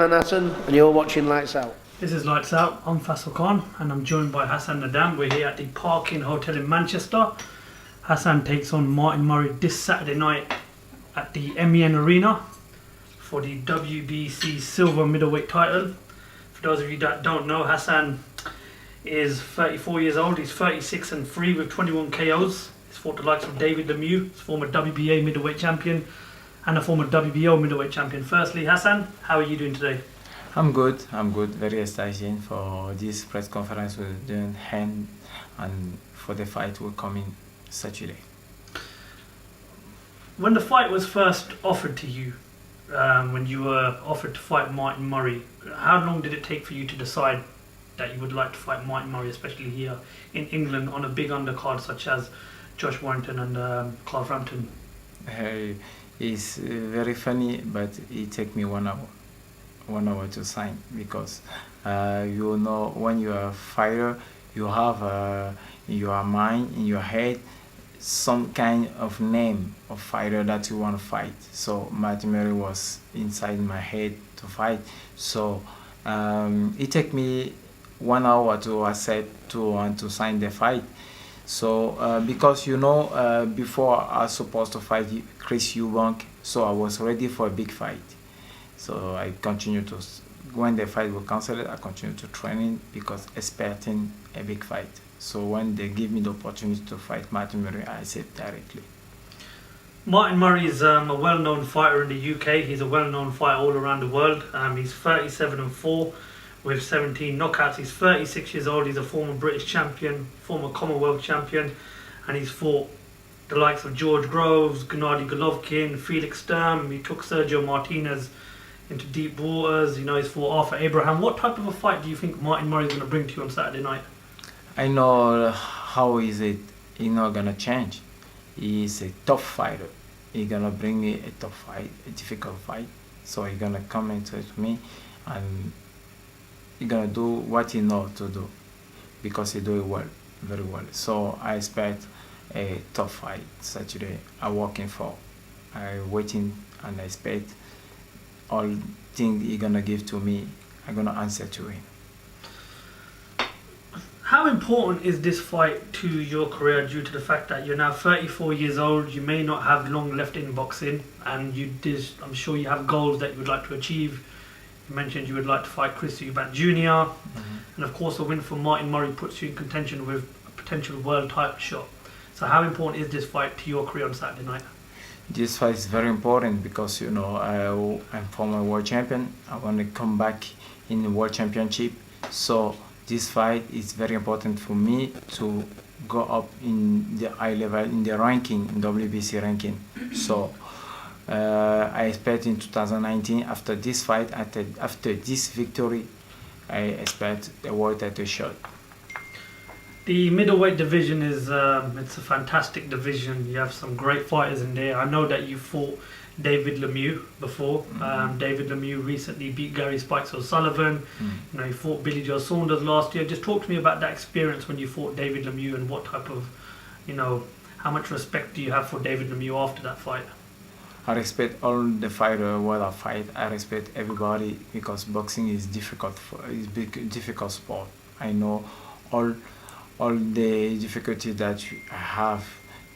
Mcdonagh Hassan, and you're watching Lights Out. This is Lights Out. I'm Faisal Khan, and I'm joined by Hassan Nadam. We're here at the Parkin Hotel in Manchester. Hassan takes on Martin Murray this Saturday night at the MEN Arena for the WBC Silver Middleweight title. For those of you that don't know, Hassan is 34 years old. He's 36-3 with 21 KOs. He's fought the likes of David Lemieux, his former WBA middleweight champion, and a former WBO middleweight champion. Firstly, Hassan, how are you doing today? I'm good. Very excited for this press conference we're doing and for the fight will come in Saturday. When the fight was first offered to you, when you were offered to fight Martin Murray, how long did it take for you to decide that you would like to fight Martin Murray, especially here in England on a big undercard such as Josh Warrington and Clark Frampton? It's very funny, but it took me 1 hour to sign because you know when you are a fighter, you have in your mind, in your head, some kind of name of fighter that you want to fight. So Martin Murray was inside my head to fight. So it took me 1 hour to accept to want to sign the fight. So because before I was supposed to fight Chris Eubank, so I was ready for a big fight. So I continued to, when the fight was cancelled, I continued to training because expecting a big fight. So when they give me the opportunity to fight Martin Murray, I said directly. Martin Murray is a well-known fighter in the UK. He's a well-known fighter all around the world. He's 37-4 with 17 knockouts. He's 36 years old. He's a former British champion, former Commonwealth champion, and he's fought the likes of George Groves, Gennady Golovkin, Felix Sturm. He took Sergio Martinez into deep waters. He's fought Arthur Abraham. What type of a fight do you think Martin Murray is going to bring to you on Saturday night? I know how is it. He's not gonna change. He's a tough fighter. He's gonna bring me a tough fight, a difficult fight. So he's gonna come into it with me, and he's gonna do what he knows to do because he do it well, very well. So I expect a tough fight Saturday. I'm working for. I'm waiting and I expect all things he's gonna give to me. I'm gonna answer to him. How important is this fight to your career due to the fact that you're now 34 years old, you may not have long left in boxing, and I'm sure you have goals that you would like to achieve. You mentioned you would like to fight Eubank Jnr. And of course a win for Martin Murray puts you in contention with a potential world title shot. So how important is this fight to your career on Saturday night? This fight is very important because I'm former world champion. I want to come back in the world championship. So this fight is very important for me to go up in the high level in the ranking, in WBC ranking. So I expect in 2019, after this fight, after this victory, I expect a world title shot. The middleweight division is it's a fantastic division. You have some great fighters in there. I know that you fought David Lemieux before. David Lemieux recently beat Gary Spikes O'Sullivan. He fought Billy Joe Saunders last year. Just talk to me about that experience when you fought David Lemieux and what type of, how much respect do you have for David Lemieux after that fight? I respect all the fighters while I fight. I respect everybody because boxing is difficult difficult sport. I know all the difficulties that I have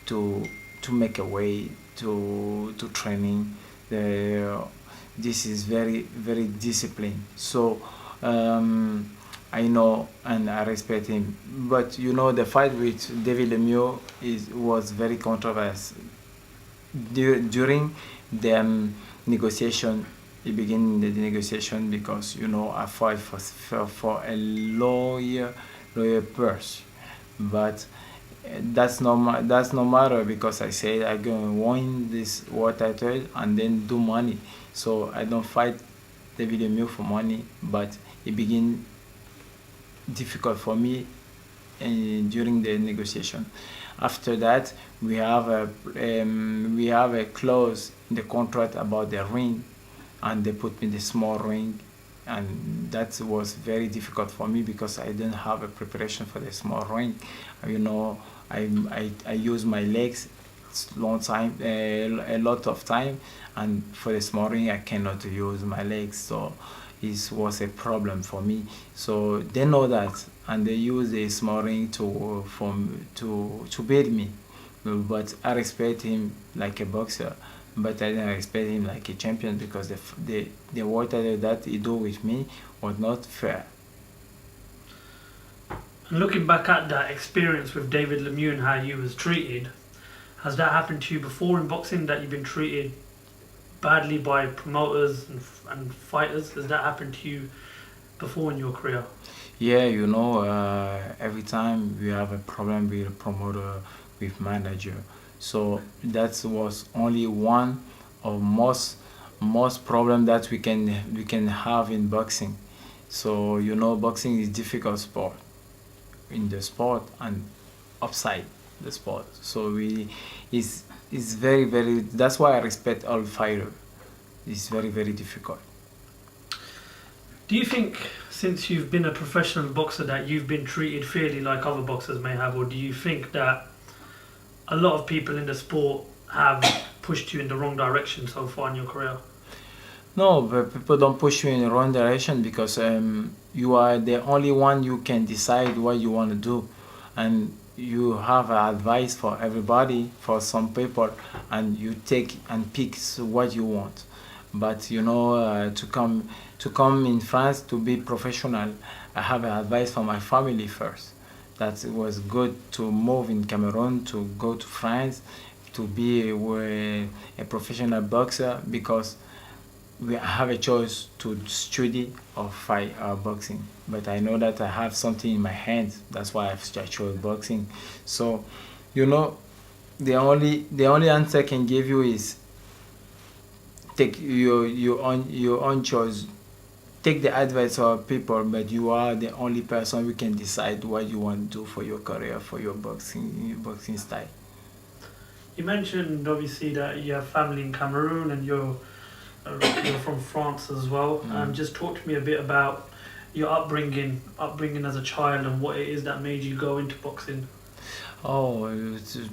to make a way to training. This is very, very disciplined. So I know and I respect him. But the fight with David Lemieux was very controversial. During the negotiation, he began the negotiation because I fought for a lawyer purse, but that's no matter because I said I'm gonna win this world title and then do money. So I don't fight David Lemieux for money, but it became difficult for me during the negotiation. After that, we have a clause in the contract about the ring, and they put me in the small ring, and that was very difficult for me because I didn't have a preparation for the small ring. I use my legs a lot of time, and for the small ring I cannot use my legs. So was a problem for me. So they know that, and they use a small ring to beat me. But I respect him like a boxer, but I didn't respect him like a champion because the water that he do with me was not fair. And looking back at that experience with David Lemieux and how you was treated, has that happened to you before in boxing, that you've been treated badly by promoters and fighters? Has that happened to you before in your career? Yeah, every time we have a problem with a promoter, with manager. So that was only one of most problem that we can have in boxing. So boxing is difficult sport in the sport and outside the sport. So it's very very. That's why I respect all fighter. It's very very difficult. Do you think, since you've been a professional boxer, that you've been treated fairly like other boxers may have, or do you think that a lot of people in the sport have pushed you in the wrong direction so far in your career? No, but people don't push you in the wrong direction because you are the only one you can decide what you want to do, and you have advice for everybody, for some people, and you take and pick what you want. But to come in France to be professional, I have advice from my family first. That it was good to move in Cameroon, to go to France, to be a professional boxer, because we have a choice to study or fight boxing. But I know that I have something in my hands. That's why I chose boxing. So, the only answer I can give you is take your own choice. Take the advice of people, but you are the only person who can decide what you want to do for your career, for your boxing style. You mentioned obviously that you have family in Cameroon and you're from France as well. Just talk to me a bit about your upbringing as a child and what it is that made you go into boxing. Oh,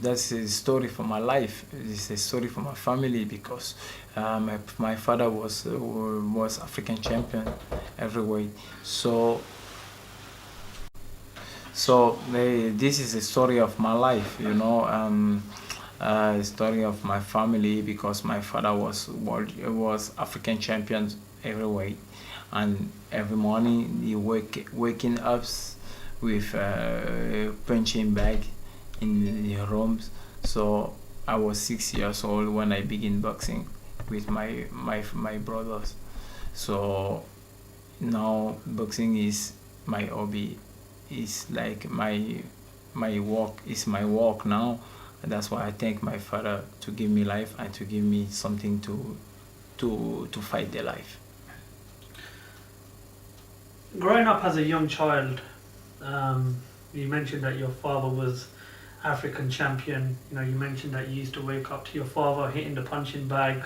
that's a story for my life. It's a story for my family because my father was African champion every way. So this is a story of my life, a story of my family because my father was African champion every way, and every morning he waking up with punching bag in the rooms. So I was 6 years old when I began boxing with my brothers. So now boxing is my hobby. It's like my work. Is my work now. And that's why I thank my father to give me life and to give me something to fight the life. Growing up as a young child, you mentioned that your father was African champion. You mentioned that you used to wake up to your father hitting the punching bag.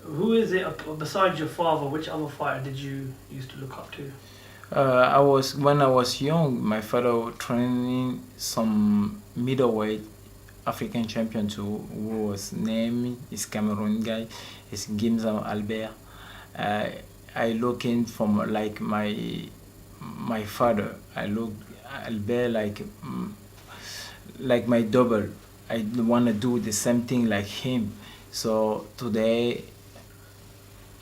Who is it besides your father? Which other fighter did you used to look up to? When I was young, my father was training some middleweight African champion too, who was named, is Cameroon guy, is Gimza Albert. I looking from like my father. I look Albert like my double. I want to do the same thing like him. So today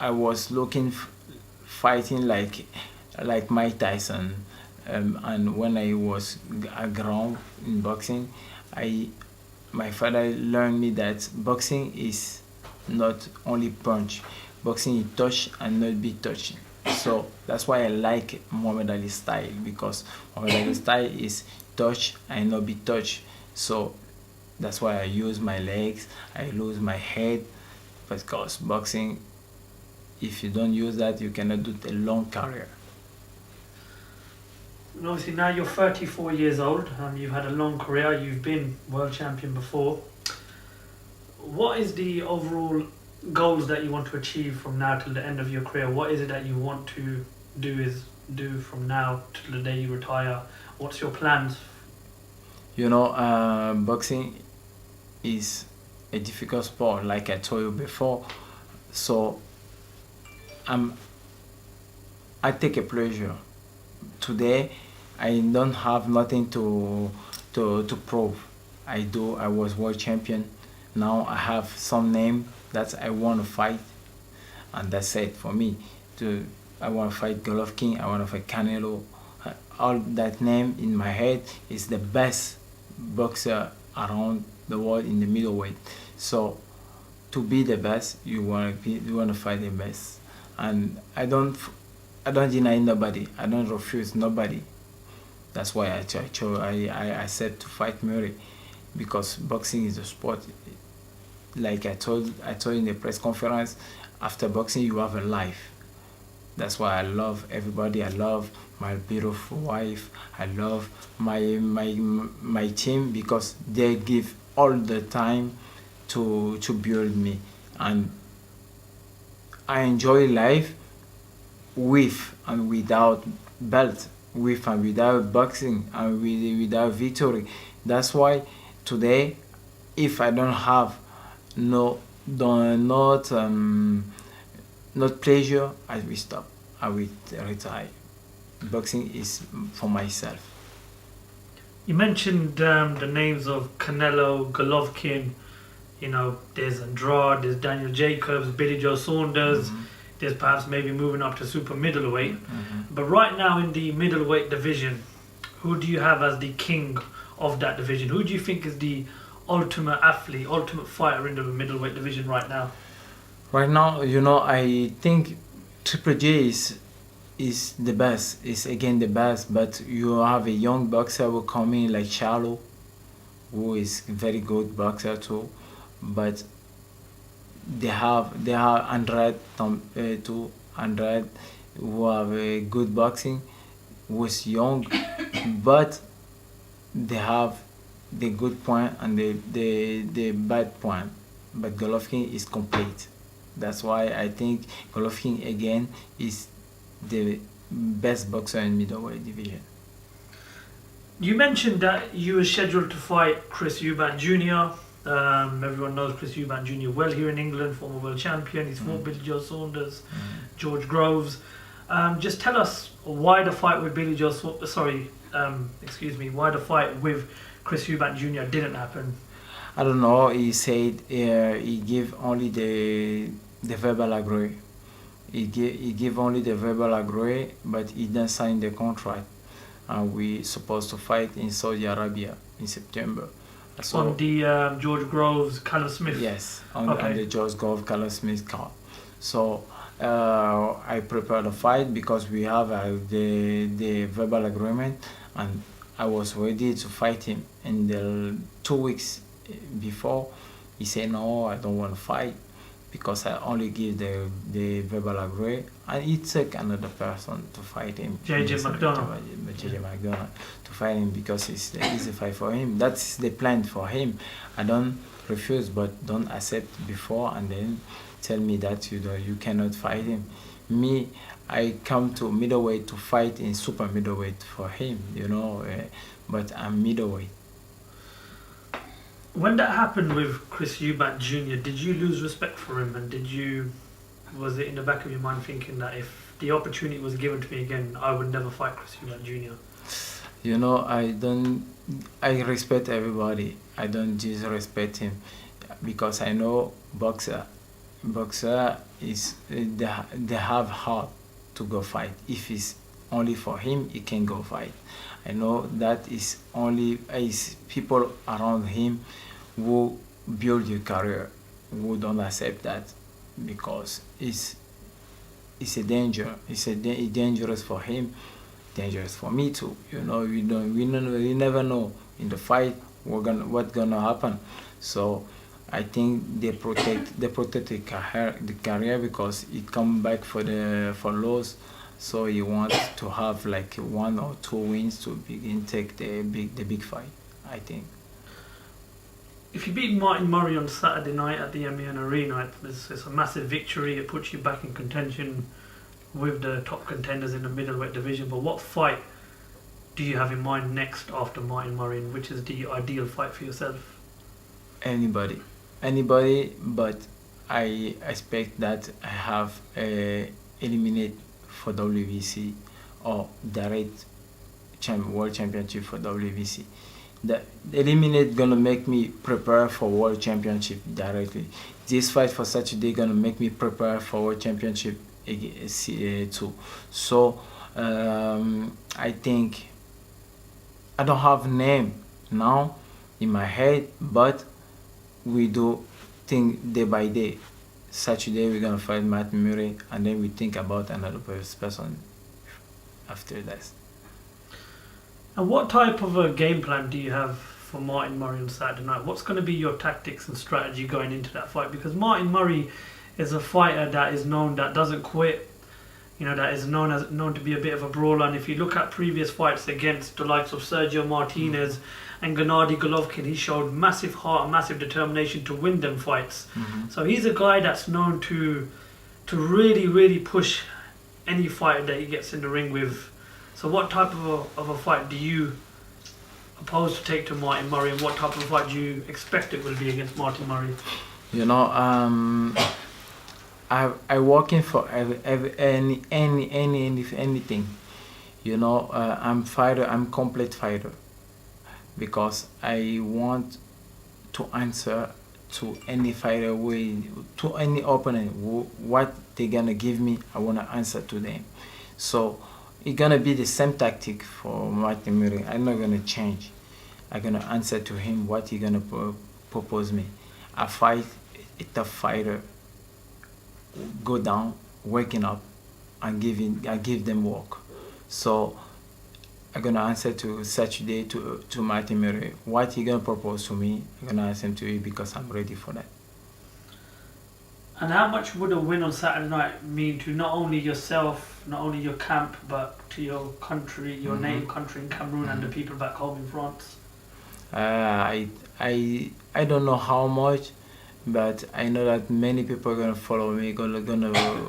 I was fighting like Mike Tyson, and when I was ground in boxing, my father learned me that boxing is not only punch. Boxing is touch and not be touched. So that's why I like Muhammad Ali style, because Muhammad Ali style is touch and not be touched. So that's why I use my legs, I use my head, because boxing, if you don't use that, you cannot do a long career. And obviously now you're 34 years old. You've had a long career. You've been world champion before. What is the overall goals that you want to achieve from now till the end of your career? What is it that you want to do from now till the day you retire? What's your plans? Boxing is a difficult sport, like I told you before. So I take a pleasure. Today, I don't have nothing to prove. I was world champion. Now I have some name that I want to fight, and that's it for me. To I want to fight Golovkin. I want to fight Canelo. All that name in my head is the best boxer around the world in the middleweight. So to be the best, you want to fight the best, and I don't deny nobody. I don't refuse nobody. That's why I said to fight Murray, because boxing is a sport. Like I told in the press conference, after boxing you have a life. That's why I love everybody. I love my beautiful wife. I love my team, because they give all the time to build me, and I enjoy life with and without belt, with and without boxing, and without victory. That's why today, if I don't have no don't not pleasure, I will stop. I will retire. Boxing is for myself. You mentioned the names of Canelo, Golovkin. You know, there's Andrade, there's Daniel Jacobs, Billy Joe Saunders. There's perhaps maybe moving up to super middleweight. But right now in the middleweight division, who do you have as the king of that division? Who do you think is the ultimate athlete, ultimate fighter in the middleweight division right now? Right now, I think Triple J is the best. Is again the best. But you have a young boxer who come in like Charlo, who is a very good boxer too. But they have Andrade too. Andrade, who have a good boxing, was young, but they have the good point and the bad point. But Golovkin is complete. That's why I think Golovkin again is the best boxer in middleweight division. You mentioned that you were scheduled to fight Chris Eubank Jr. Everyone knows Chris Eubank Jr. well here in England, former world champion. He's fought Billy Joe Saunders, George Groves. Just tell us why the fight with Billy Joe. Why the fight with Chris Eubank Jr. didn't happen. I don't know. He said he give only the verbal agree. He give only the verbal agree, but he didn't sign the contract. And we supposed to fight in Saudi Arabia in September. So, on the George Groves, Callum Smith. Yes, on the George Groves, Callum Smith card. So I prepared the fight because we have the verbal agreement, and I was ready to fight him. And the 2 weeks before, he said no, I don't want to fight because I only give the verbal agree, and he took another person to fight him. JJ Mcdonagh. JJ Mcdonagh to fight him because it's the easy fight for him. That's the plan for him. I don't refuse, but don't accept before and then tell me that you cannot fight him. Me, I come to middleweight to fight in super middleweight for him, but I'm middleweight. When that happened with Chris Eubank Jr., did you lose respect for him, and was it in the back of your mind thinking that if the opportunity was given to me again, I would never fight Chris Eubank Jr.? I respect everybody. I don't disrespect him because I know boxer is they have heart to go fight. If it's only for him, he can go fight. I know that is only is people around him who build your career who don't accept that, because it's a danger. It's dangerous for him, dangerous for me too. We never know in the fight what's gonna happen. So I think they protect the career because it come back for loss. So you want to have like 1 or 2 wins to begin take the big fight, I think. If you beat Martin Murray on Saturday night at the MEN Arena, it's a massive victory. It puts you back in contention with the top contenders in the middleweight division. But what fight do you have in mind next after Martin Murray, and which is the ideal fight for yourself? Anybody, but I expect that I have eliminate for WBC or direct world championship for WBC. The eliminate gonna make me prepare for world championship directly. This fight for Saturday gonna make me prepare for world championship too. So I think I don't have name now in my head, but we do think day by day. Saturday we're gonna fight Matt Murray, and then we think about another person after that. And what type of a game plan do you have for Martin Murray on Saturday night? What's going to be your tactics and strategy going into that fight? Because Martin Murray is a fighter that is known, that doesn't quit, you know, that is known to be a bit of a brawler. And if you look at previous fights against the likes of Sergio Martinez and Gennady Golovkin, he showed massive heart and massive determination to win them fights. So he's a guy that's known to really push any fighter that he gets in the ring with. So what type of a fight do you propose to take to Martin Murray, and what type of fight do you expect it will be against Martin Murray? You know, I working for anything. You know, I'm complete fighter, because I want to answer to any fighter, to any opponent, what they gonna give me, I wanna answer to them. So it's gonna be the same tactic for Martin Murray. I'm not gonna change. I'm gonna answer to him what he gonna propose me. I fight a tough fighter, go down, waking up, and I give them work. So I'm gonna answer to Saturday to Martin Murray. What he gonna propose to me, I'm gonna answer him to it, because I'm ready for that. And how much would a win on Saturday night mean to not only yourself, not only your camp, but to your country, your native country in Cameroon, and the people back home in France? I don't know how much, but I know that many people are gonna follow me, gonna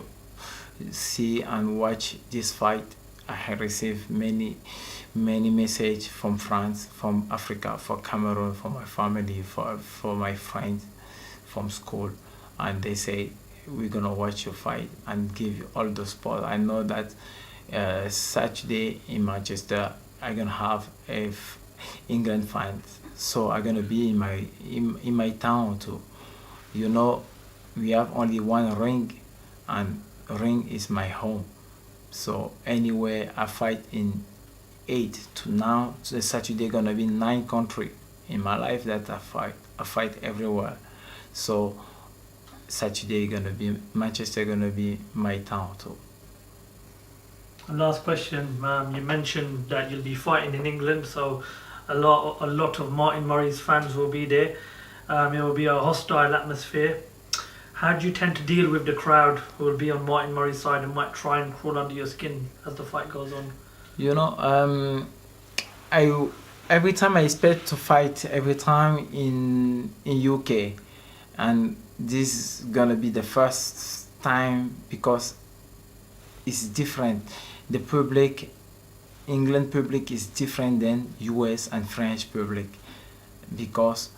see and watch this fight. I have received many messages from France, from Africa, for Cameroon, for my family, for my friends from school. And they say, we're gonna watch your fight and give you all the support. I know that Saturday in Manchester, I'm gonna have England fans, so I'm gonna be in my town too. You know, we have only one ring, and ring is my home. So anywhere I fight in 8 to now, so Saturday gonna be 9 countries in my life that I fight everywhere. So Saturday gonna be Manchester, gonna be my town too. And last question, you mentioned that you'll be fighting in England, so a lot of Martin Murray's fans will be there. It will be a hostile atmosphere. How do you tend to deal with the crowd who will be on Martin Murray's side and might try and crawl under your skin as the fight goes on? You know, every time I expect to fight every time in UK, and this is gonna be the first time, because it's different. The public, England public, is different than US and French public, because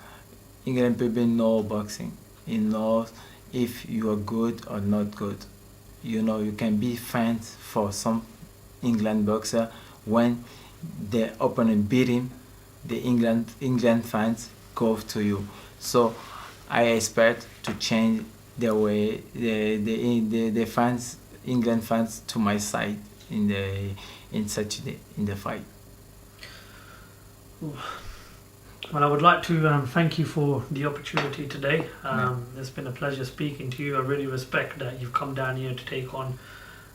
England people know boxing. It knows if you are good or not good. You know, you can be fans for some England boxer. When the opponent beat him, the England fans go to you. So I expect to change the way the fans, England fans, to my side in Saturday in the fight. Well, I would like to thank you for the opportunity today. It's been a pleasure speaking to you. I really respect that you've come down here to take on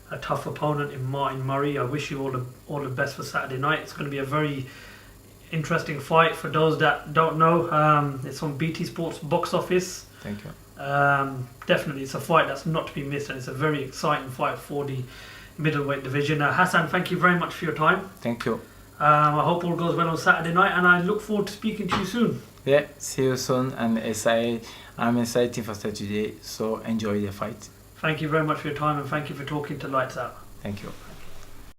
a tough opponent in Martin Murray. I wish you all the best for Saturday night. It's going to be a very interesting fight. For those that don't know, it's on BT Sports box office. Thank you. Definitely, it's a fight that's not to be missed, and it's a very exciting fight for the middleweight division. Hassan, thank you very much for your time. Thank you. I hope all goes well on Saturday night, and I look forward to speaking to you soon. Yeah, see you soon, and I'm excited for Saturday, so enjoy the fight. Thank you very much for your time, and thank you for talking to Lights Out. Thank you.